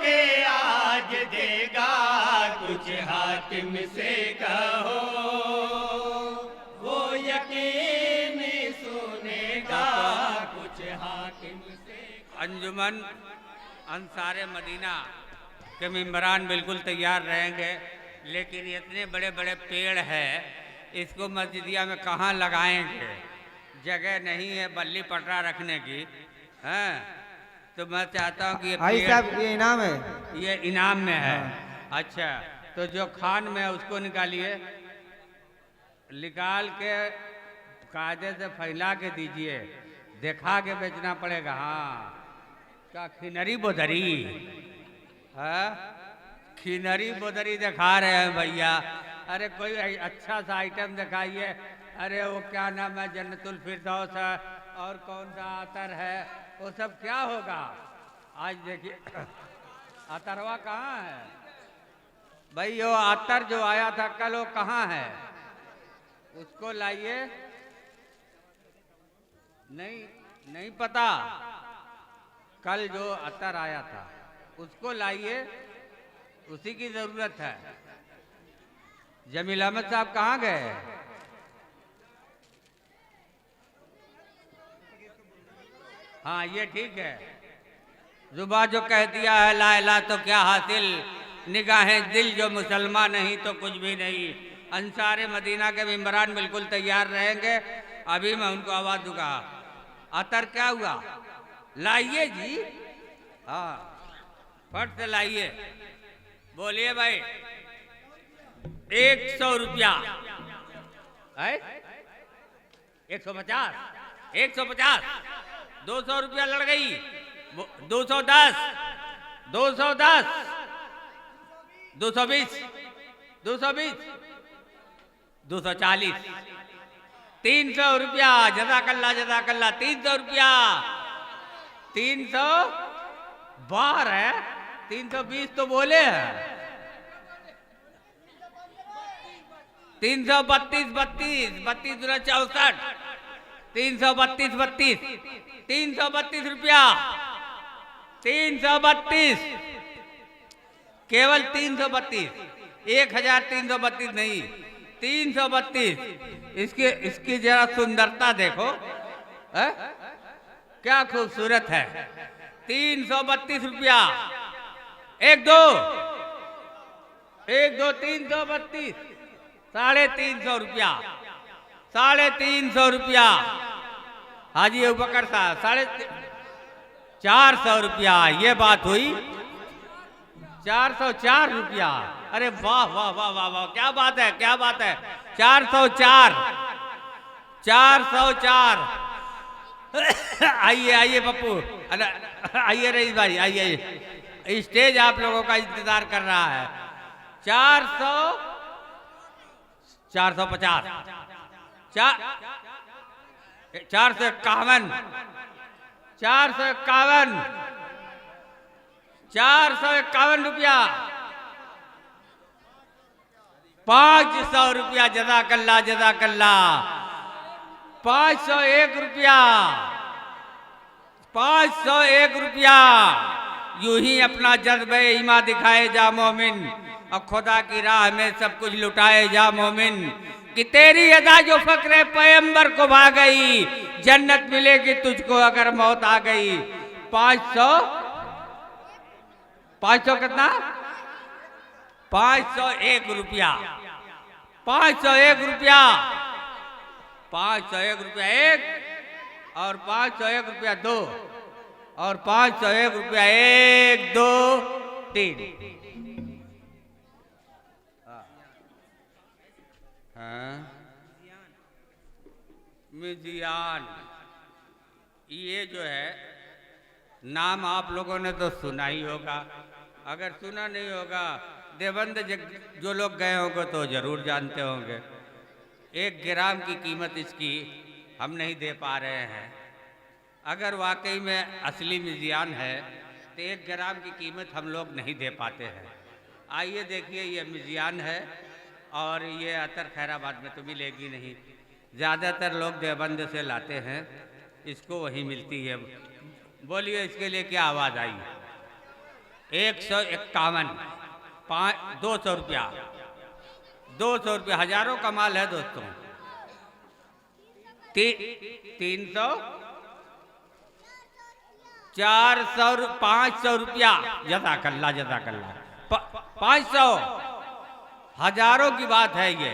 के आज देगा, कुछ हाकिम से कहो, वो यकीन सुनेगा, कुछ हाकिम से। अंजुमन अंसारे मदीना के मेंबरान बिल्कुल तैयार रहेंगे, लेकिन इतने बड़े बड़े पेड़ है, इसको मस्जिदिया में कहाँ लगाएंगे? जगह नहीं है बल्ली पटरा रखने की, हैं? तो मैं चाहता हूँ कि ये भाई साहब ये इनाम है। ये इनाम में है। अच्छा, तो जो खान में है उसको निकालिए, निकाल के कायदे से फैला के दीजिए, दिखा के बेचना पड़ेगा। हाँ, क्या खिनरी बोदरी है? खिनरी बोदरी दिखा रहे हैं भैया। अरे कोई अच्छा सा आइटम दिखाइए। अरे वो क्या नाम है, जन्नतुल फिरदौस है, और कौन सा अतर है, वो सब क्या होगा? आज देखिए अतरवा कहाँ है भाई? वो अतर जो आया था कल, वो कहाँ है? उसको लाइए। नहीं पता, कल जो अतर आया था उसको लाइए, उसी की जरूरत है। जमील अहमद साहब कहाँ गए? हाँ ये ठीक है। जुबा जो कह दिया है ला इलाहा तो क्या हासिल, निगाहें दिल जो मुसलमान नहीं तो कुछ भी नहीं। अंसारे मदीना के मेंबरान बिल्कुल तैयार रहेंगे, अभी मैं उनको आवाज दूंगा। अतर क्या हुआ? लाइए जी। हाँ फट से लाइए। बोलिए भाई। 100 रुपया है? 150, 150, 200 रुपया लड़ गई। 210, 210, 220, 220, 240, 300 रुपया। जज़ाकल्लाह जज़ाकल्लाह। 300 रुपया। 300 बाहर है, 320 तो बोले हैं। 332, 32, 32 दूना 64, 332, 32, 332 रुपया। 332, केवल 332, 1332 नहीं, 332। इसकी जरा सुंदरता देखो है? क्या खूबसूरत है। 332 रुपया। 1 2 1 2 332, 350 रुपया। 350 रुपया। हाजी अबूबकर साहब 400 रुपया। ये बात हुई। 404 रुपया। अरे वाह वाह वाह वाह वाह, क्या बात है, क्या बात है। 404, 404। आइए आइए पप्पू, आइए रईस भाई, आइए। स्टेज आप लोगों का इंतजार कर रहा है। 450, 451, 451, 451 रुपया। 500 रुपया। जज़ाकल्लाह जज़ाकल्लाह। 501 रुपया। 501 रुपया। यूं ही अपना जज्बे ईमान दिखाए जा मोमिन, और खुदा की राह में सब कुछ लुटाए जा मोमिन। कि तेरी अदा जो फक्रे पैगंबर को भा गई, जन्नत मिलेगी तुझको अगर मौत आ गई। 500 कितना? 501 रुपया। 501 रुपया। 501 रुपया 1, और 501 रुपया 2, और 501 रुपया 1 2 3। मिजियान, ये जो है नाम आप लोगों ने तो सुना ही होगा। अगर सुना नहीं होगा, देवबंद जो लोग गए होंगे तो जरूर जानते होंगे। 1 ग्राम की कीमत इसकी हम नहीं दे पा रहे हैं। अगर वाकई में असली मिजियान है तो 1 ग्राम की कीमत हम लोग नहीं दे पाते हैं। आइए देखिए, ये मिजियान है, और ये अतर खैराबाद में तो मिलेगी नहीं। ज़्यादातर लोग देवबंद से लाते हैं, इसको वहीं मिलती है। बोलिए इसके लिए क्या आवाज़ आई? 151, 200 रुपया, 200 रुपया, हजारों का माल है दोस्तों। 300, 400, 500 रुपया, जज़ाकल्लाह जज़ाकल्लाह, 500, हजारों की बात है ये।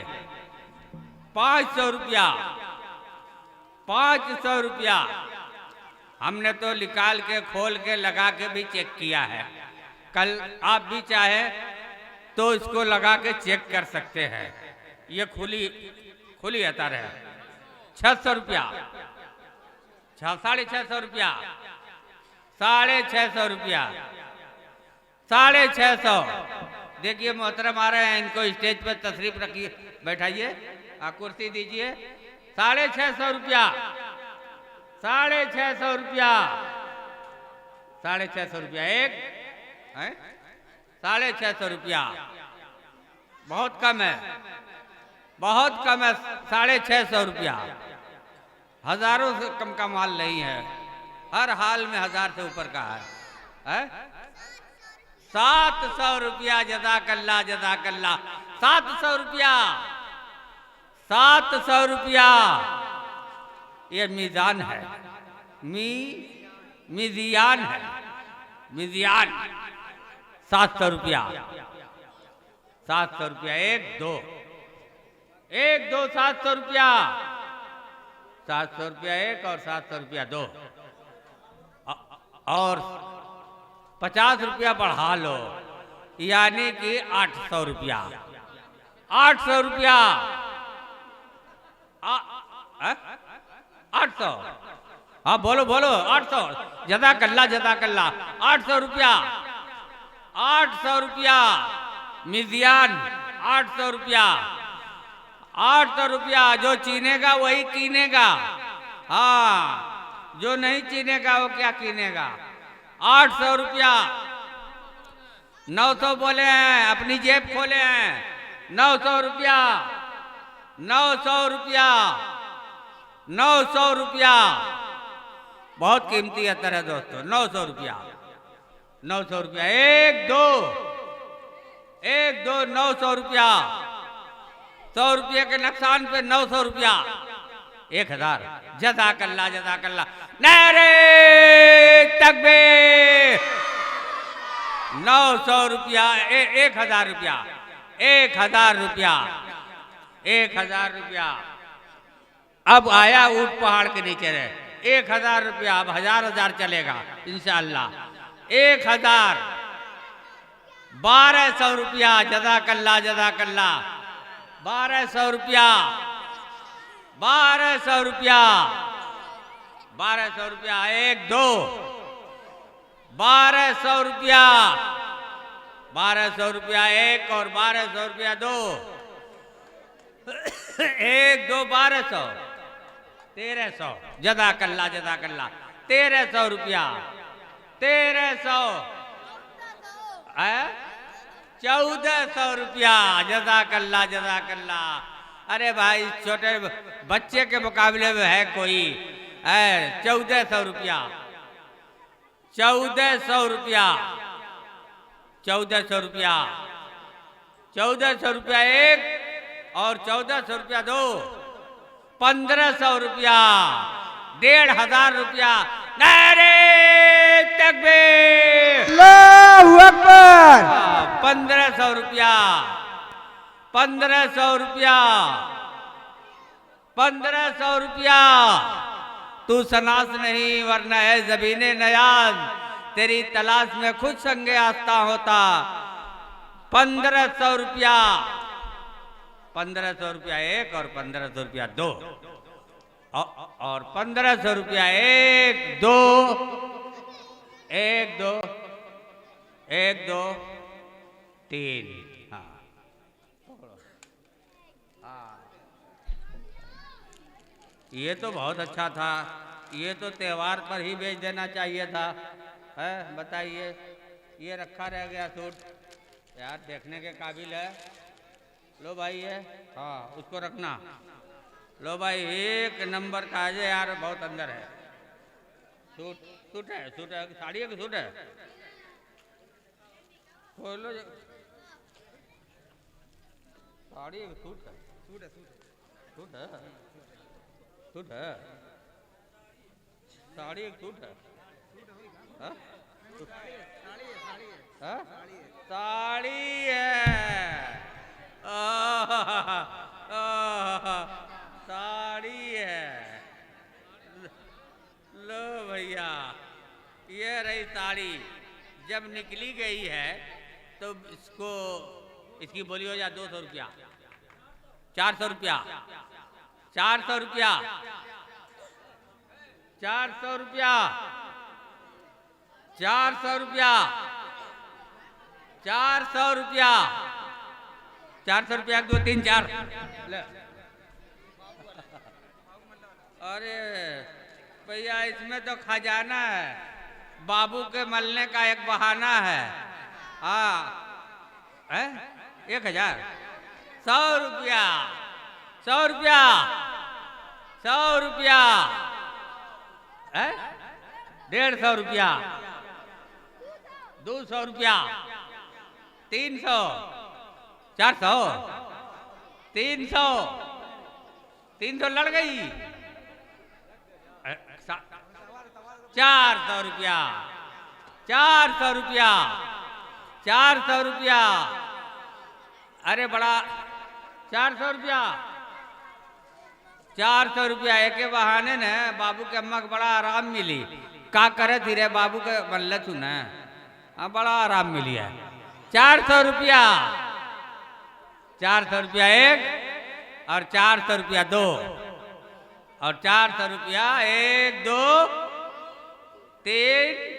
500 रुपया, 500 रुपया, हमने तो निकाल के खोल के लगा के भी चेक किया है। कल आप भी चाहे तो इसको लगा के चेक कर सकते हैं। ये खुली अतर है। 600 रुपया, 650 रुपया, 650 रुपया, 650। देखिए मोहतरम आ रहे हैं, इनको स्टेज पर तशरीफ रखिए, बैठाइए, कुर्सी दीजिए। 650 रुपया, 650 रुपया, 650 रुपया एक है, 650 रुपया, बहुत कम है, बहुत कम है। 650 रुपया, हजारों से कम का माल नहीं है, हर हाल में 1000 से ऊपर का है? 700 रुपया, जज़ाकल्लाह जज़ाकल्लाह, 700 रुपया, 700 रुपया। ये मीज़ान है, मिज़ियान है, मिज़ियान। 700 रुपया, 700 रुपया, 1 2 700 रुपया, 700 रुपया एक और 700 रुपया दो, और 50 रुपया बढ़ा लो, यानी कि 800 रुपया, 800 रुपया, 800, हाँ बोलो बोलो, 800, जज़ाकल्लाह जज़ाकल्लाह, 800 रुपया, 800 रुपया, मिज़ियान 800 रुपया, 800 रुपया। जो चीनेगा वही कीनेगा, हाँ, जो नहीं चीनेगा वो क्या कीनेगा। 800 रुपया, 900 बोले हैं, अपनी जेब खोले हैं। 900 रुपया, 900 रुपया, 900 रुपया, बहुत कीमती अतर है दोस्तों। 900 रुपया, 900 रुपया, 1 2 900 रुपया, 100 रुपये के नुकसान पे 900 रुपया, 1000, जज़ाकल्लाह जज़ाकल्लाह, नारे तकबीर। 900 रुपया, 1000 रुपया, 1000 रुपया, 1000 रुपया। अब आया ऊंट पहाड़ के नीचे रहे, 1000 रुपया, अब 1000 चलेगा इंशाअल्लाह। 1000, 1200 रुपया, जज़ाकल्लाह जज़ाकल्लाह, 1200 रुपया, 1200 रुपया, 1200 रुपया, 1 2 1200 रुपया, 1200 रुपया एक और 1200 रुपया दो, 1 2 1200, 1300, जज़ाकल्लाह जज़ाकल्लाह, 1300 रुपया, 1300, 1400 रुपया, जज़ाकल्लाह जज़ाकल्लाह। अरे भाई छोटे बच्चे के मुकाबले में है कोई, 1400 रुपया, 1400 रुपया, 1400 रुपया, 1400 रुपया एक और 1400 रुपया दो, 1500 रुपया, 1500 रुपया। नारे तकबीर, अल्लाहू अकबर। 1500 रुपया, 1500 रुपया, 1500 रुपया। तू सनास नहीं वरना है ज़बीने नयाज, तेरी तलाश में खुद संगे आस्था होता। 1500 रुपया, 1500 रुपया एक और 1500 रुपया दो, और 1500 रुपया 1 2 1 2 1 2 3। ये तो बहुत अच्छा था, ये तो त्योहार पर ही बेच देना चाहिए था, है बताइए। ये रखा रह गया सूट, यार देखने के काबिल है। लो भाई ये, हाँ उसको रखना। लो भाई 1 नंबर का है यार, बहुत अंदर है। सूट है, सूट है, साड़ी है कि सूट है? खोलो साड़ी सूट है सूट है सूट है साड़ी एक सूट है हाँ? हाँ? साड़ी है साड़ी है लो भैया ये रही साड़ी जब निकली गई है तो इसको इसकी बोली हो जाए 200 रुपया 400 रुपया 400 रुपया 400 रुपया 400 रुपया 400 रुपया 400 रुपया 1 2 3 4 अरे भैया इसमें तो खजाना है बाबू के मलने का एक बहाना है हाँ 1000 100 रुपया 100 रुपया 100 रुपया 150 रुपया 200 रुपया 300 400 300 300 लड़ गई 400 रुपया 400 रुपया 400 रुपया अरे बड़ा 400 रुपया 400 रुपया एक के बहाने ने बाबू के अम्मा को बड़ा आराम मिली का करे थी रे बाबू के मल्ल सुना हाँ बड़ा आराम मिली है 400 रुपया 400 रुपया 1 और 400 रुपया 2 और 400 रुपया 1 2 3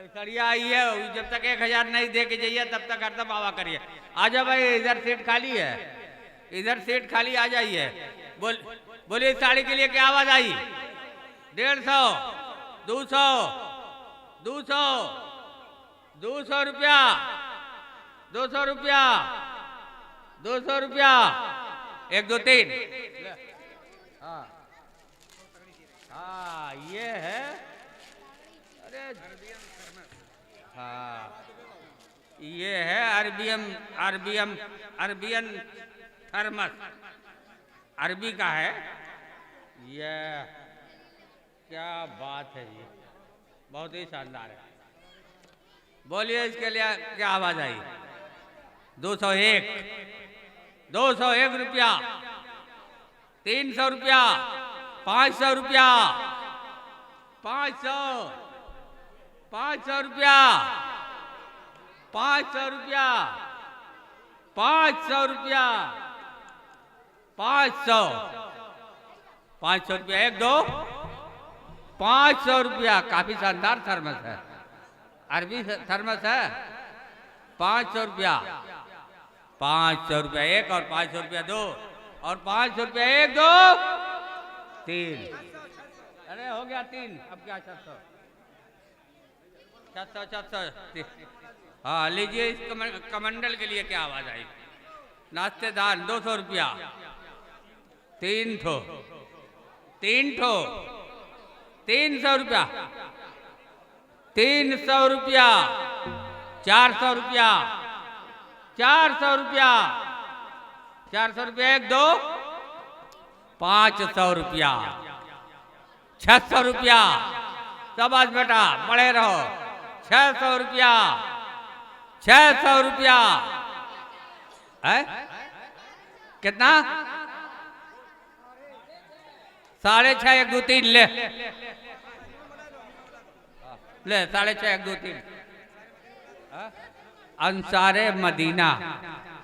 सड़िया आई है जब तक 1000 नहीं दे के जाइए तब तक हरदम बाबा करिए आ जाओ भाई इधर सीट खाली है इधर सीट खाली आ जाइए बोलिए साड़ी के लिए क्या आवाज आई 150 200 200 200 रुपया 200 रुपया 200 रुपया 1 2 3 हाँ हाँ ये है अरे हाँ ये है अरबियन थर्मस अरबी का है ये क्या बात है ये बहुत ही शानदार है बोलिए इसके लिए क्या आवाज आई 201 रुपया 300 रुपया 500 रुपया 500 रुपया 500 रुपया 500 रुपया 500 रुपया 1 2 500 रुपया काफी शानदार थर्मस है अरबी थर्मस है 500 रुपया 500 रुपया 1 और 500 रुपया 2 और 500 रुपया 1 2 3 अरे हो गया 3 अब क्या 700 हाँ लीजिए इस कमंडल के लिए क्या आवाज आई नाश्तेदार 200 रुपया 3 ठो 300 रुपया 300 रुपया 400 रुपया 400 रुपया 400 रुपया 1 2 500 रुपया 600 रुपया शाबाश बेटा बड़े रहो 600 रुपया 600 रुपया है कितना 6.5 1 2 3 ले 6.5 1 2 3 अंसारे मदीना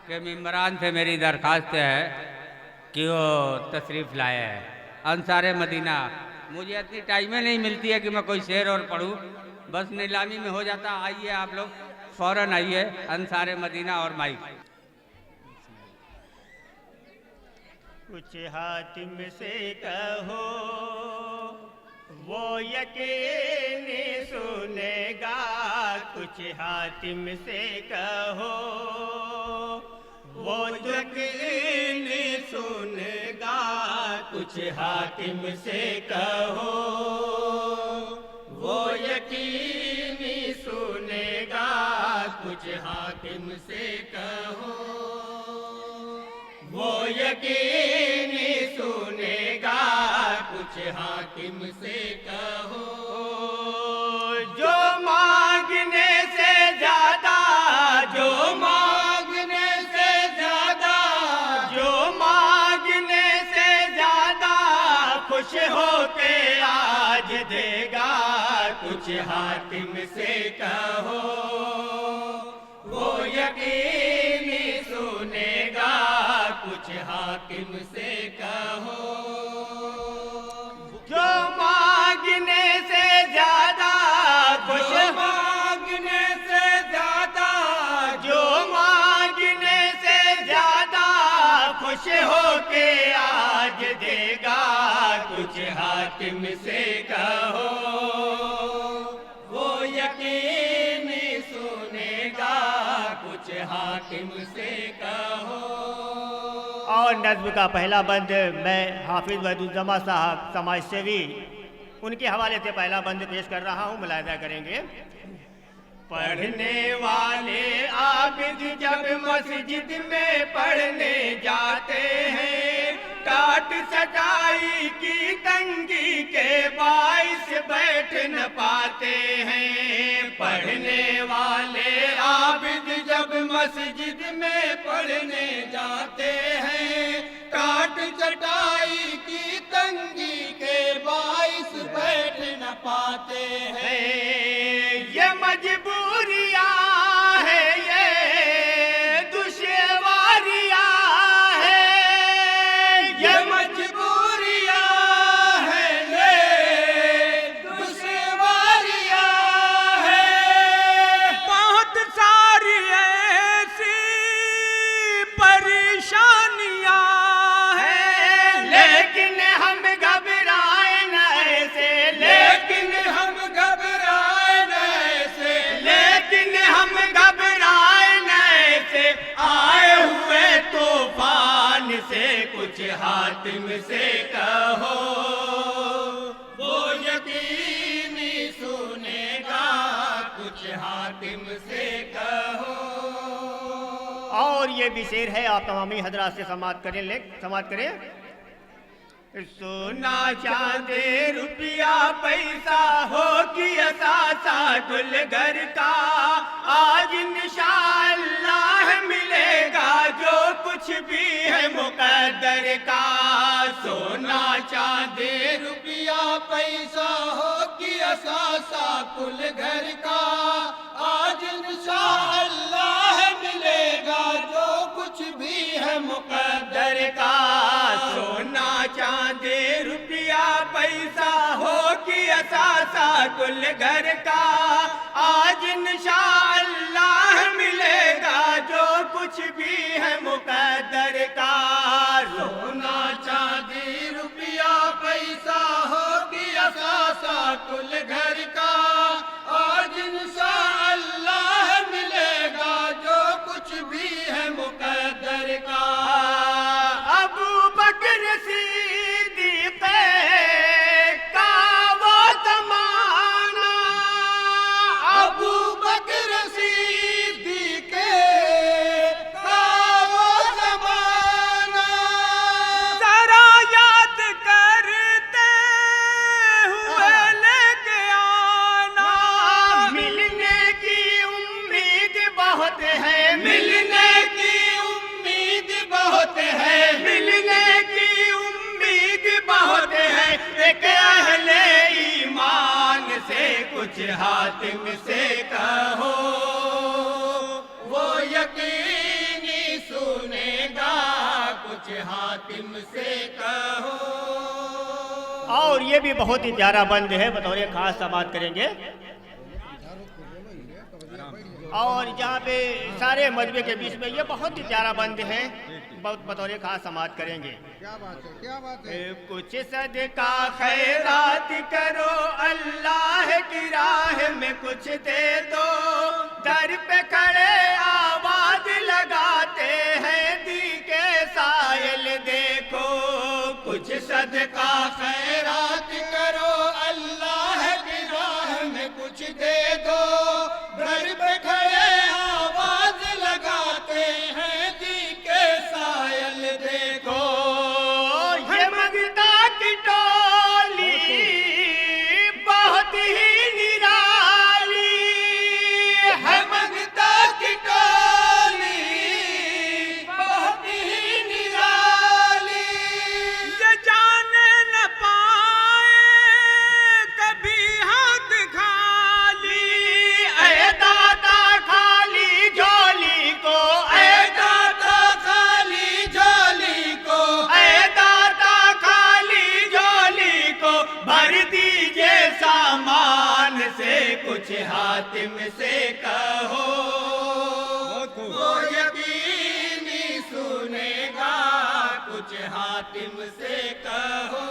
के मेम्बरान से मेरी दरखास्त है कि वो तशरीफ लाए हैं अंसारे मदीना मुझे इतनी टाइमें नहीं मिलती है कि मैं कोई शेर और पढ़ूं बस नीलामी में हो जाता आइए आप लोग फौरन आइए अंसारे मदीना और माइक कुछ हातिम से कहो वो यकीन सुनेगा कुछ हातिम से कहो वो यकीन सुनेगा कुछ हातिम से कहो वो यकीन हाकिम से कहो, वो यकीनी सुनेगा, कुछ हाकिम से कहो। जो मांगने से ज्यादा, जो मांगने से ज्यादा, जो मांगने से ज्यादा खुश होके आज देगा, कुछ हाकिम से कहो, वो यकीनी सुनेगा, कुछ हाकिम से कहो। जो मांगने से ज्यादा खुश, मांगने से ज्यादा, जो मांगने से ज्यादा खुश होके आज देगा, कुछ हाकिम से कहो, वो यकीनी सुनेगा, कुछ हाकिम से कहो। और नज्म का पहला बंद मैं हाफिज वहीदुज्जमा साहब समाज सेवी, उनके हवाले से पहला बंद पेश कर रहा हूँ, मुलाहिजा करेंगे। पढ़ने वाले आबिद जब मस्जिद में पढ़ने जाते हैं, टाट सटाई की तंगी के बाइस बैठ न पाते हैं। पढ़ने वाले आबिद जब मस्जिद में पढ़ने जाते हैं, टाट चटाई की तंगी के बाइस बैठ न पाते हैं। ये मजबूरियां है, ये दुश्वारियां है, ये मजबूरियां है, ये दुश्वारियां है। बहुत सारी ऐसी परेशानियां है, लेकिन हम घबराए न ऐसे, लेकिन हम घबराए न ऐसे, लेकिन हम घबराए न ऐसे, आए हुए तूफान से, कुछ हातिम से कहो, वो यकीनी सुनेगा, कुछ हातिम से कहो। और ये भी शेर है, आप तमामी हजरात से समात करें, समात करें। सोना चांदी रुपया पैसा हो कि असासा गुल घर का, आज इंशाअल्लाह मिलेगा जो कुछ भी है मुकद्दर का। सोना चांदी रुपया पैसा हो कि असासा कुल घर का, आज इंशाअल्लाह मिलेगा जो कुछ भी है मुकद्दर का। सोना चांदी रुपया पैसा हो कि असासा कुल घर का, आज इंशाअल्लाह मिलेगा जो कुछ भी है मुकद्दर का। सोना चांदी रुपया पैसा हो कि असासा कुल घर का, आज इंशाअल्लाह मिलेगा जो कुछ भी है मुकद्दर का। अबू बकर सिद्दीक़ का वो ज़माना, अबू बकर सिद्दीक़ का वो ज़माना, जरा याद करते हुए लेके आना। मिलने की उम्मीद बहुत है, मिलने की उम्मीद बहुत है, मिलने की उम्मीद बहुत है। एक अहले ईमान से कुछ हातिम से कहो, वो यकीनी सुनेगा, कुछ हातिम से कहो। और ये भी बहुत ही प्यारा बंद है, बतौर खास समात करेंगे। और जहाँ पे सारे मजबे के बीच में ये बहुत ही प्यारा बंद है, बहुत बतौर खास समात करेंगे। क्या बात है, क्या बात है। कुछ सदका खैरात करो, अल्लाह की राह में कुछ दे दो। दर पे खड़े आवाज लगाते हैं, दी के सायल देखो। कुछ सदका खैरात करो, अल्लाह की राह में कुछ दे दो। दर पे खड़े आवाज दीजिए सामान से कुछ हातिम से कहो, वो यकीनी सुनेगा कुछ हातिम से कहो।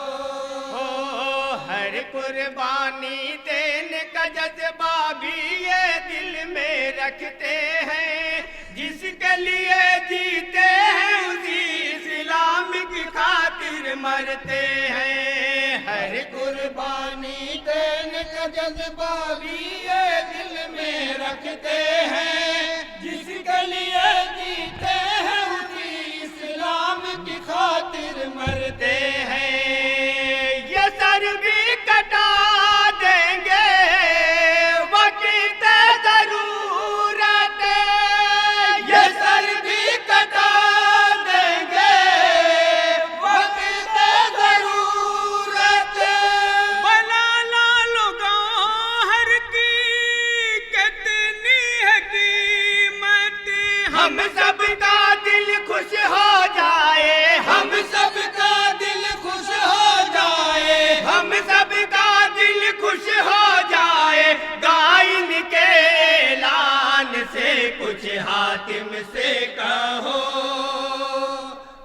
हर कुर्बानी देने का जज्बा भी ये दिल में रखते हैं, जिसके लिए जीते हैं उसी इस्लाम की खातिर मरते हैं। हर कुर्बानी देने का जज्बा भी ये दिल में रखते हैं, जिसके लिए जीते हैं उसी इस्लाम की खातिर मरते हैं। ये सर भी कटा देंगे वक्त जरूरत, ये सर भी कटा देंगे वक्त जरूरत। बला लालो गौहर की कितनी है कीमत, हम सबका दिल खुश हो जाए, हम सबका दिल खुश हो जाए, हम सबका दिल खुश हो जाए। गायन के ऐलान से कुछ हातिम से कहो,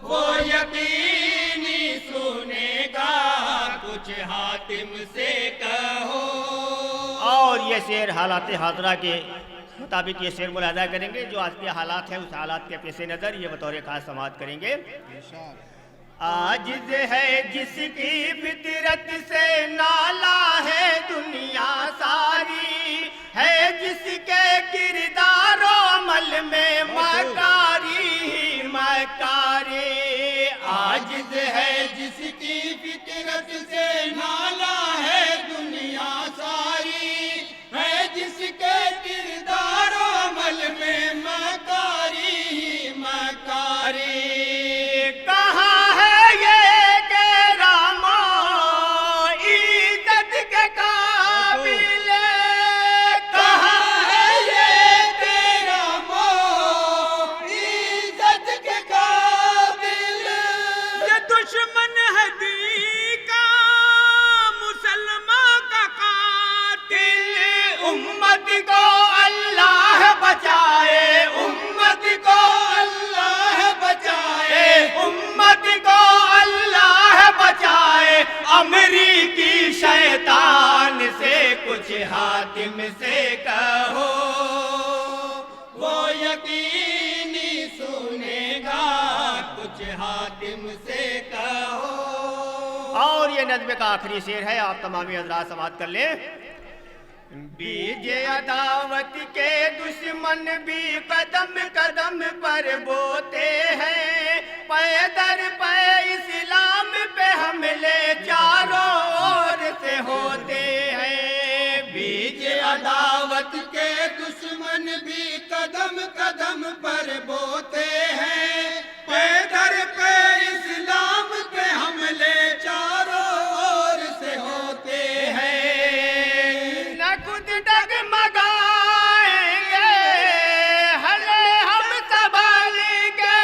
वो यकीनी सुनेगा कुछ हातिम से कहो। और ये शेर हालात हाजरा के मुताबिक ये शेर मुलादा करेंगे, जो आज के हालात है उस हालात के पेश नज़र ये बतौर खास समाअत करेंगे। आजिज़ है जिसकी फितरत से नाला है दुनिया सारी, है जिसके किरदारो अमल में मकारी ही मकारी। आजिज़ है जिसकी फितरत से नाला है दुनिया सारी, है जिसके किरदारो अमल में मकारी ही मकारी। दुश्मन है दी का मुसलमान का कातिल, उम्मत को अल्लाह बचाए, उम्मत को अल्लाह बचाए, उम्मत को अल्लाह बचाए। अमरीकी शैतान से कुछ हातिम से कहो, वो यकीनी सुनेगा कुछ हातिम से कहो। और ये नज़्म का आखिरी शेर है, आप तमामी हज़रात समाअत कर लें। बीज अदावत के दुश्मन भी कदम कदम पर बोते हैं, पैदर पे इस्लाम पे हमले चारों ओर से होते हैं। बीज अदावत के दुश्मन भी कदम कदम पर बोते हैं, पैदर पे इस्लाम पे हमले चारों ओर से होते हैं। न खुद डगमगाएंगे हले हम संभालेंगे,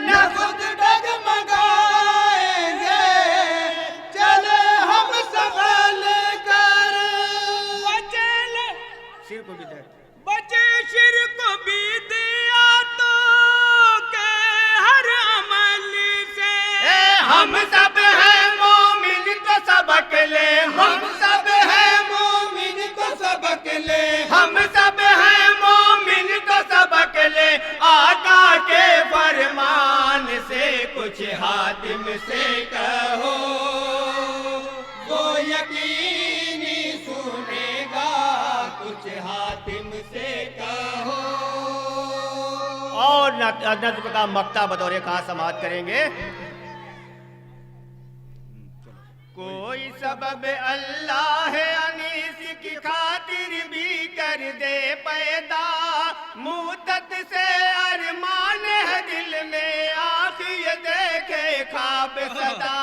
न खुद डगमगाएंगे चले हम संभाल कर। सिर को भी दे। बचे शिर को भी दिया तो के हर अमल से, हम सब हैं मोमिन तो सबक ले, हम सब हैं मोमिन तो सबक ले, हम सब हैं मोमिन तो सबक ले। आका के फरमान से कुछ हातिम से कहो, वो यकीनी सुनेगा कुछ हातिम से कहो। और नज़्म का मक्ता बतौर खास समाअत करेंगे। कोई सबब अल्लाह अनीस की खातिर भी कर दे पैदा, मुद्दत से अरमान है दिल में आखिर देखे ख्वाब सदा।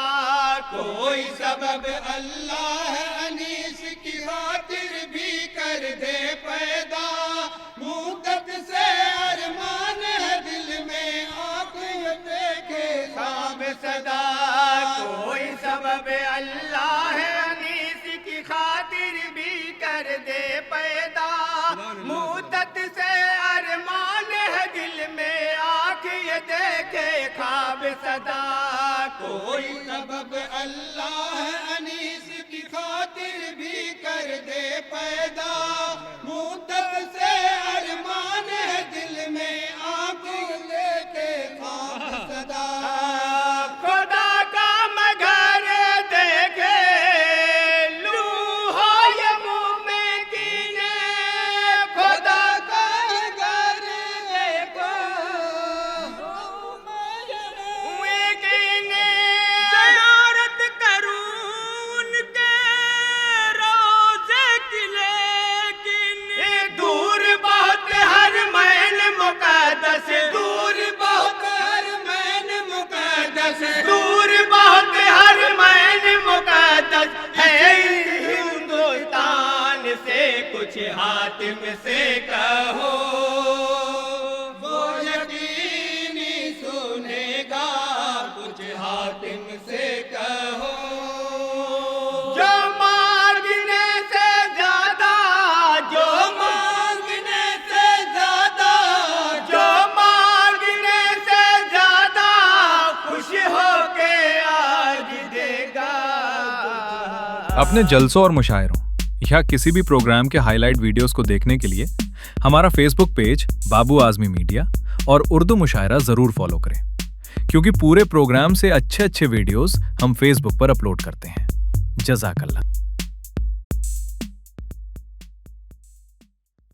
कोई सबब अल्लाह अनीस की खातिर भी कर दे पैदा, मुद्दत से अरमान है दिल में आखिर देखे ख्वाब सदा। कोई सबब अल्लाह अरमान है दिल में, आँख ये देखे ख्वाब सदा। कोई सबब अल्लाह अनीस की खातिर भी कर दे पैदा, मुद्दत से अरमान है दिल में, आँख लेके ख्वाब सदा। खुदा का मगर देखे लूं हो ये मुमकिन, खुदा का मगर देखो मुमकिन। ज़ियारत करूं उनके रोज़े की, लेकिन दूर बहुत हरमैन मुक़द्दस, दूर बहुत हरमैन मुक़द्दस, दूर बहुत हरमैन मुक़द्दस है हिंदुस्तान से। कुछ हातिम से कहो वो यकीनी सुनेगा, कुछ हातिम से कहो। जो मांगने से ज्यादा, जो मांगने से ज्यादा, जो मांगने से ज्यादा खुश होके आज देगा। अपने जलसों और मुशायरों या किसी भी प्रोग्राम के हाईलाइट वीडियोस को देखने के लिए हमारा फेसबुक पेज बाबू आजमी मीडिया और उर्दू मुशायरा जरूर फॉलो करें, क्योंकि पूरे प्रोग्राम से अच्छे वीडियोस हम फेसबुक पर अपलोड करते हैं। जज़ाकल्लाह।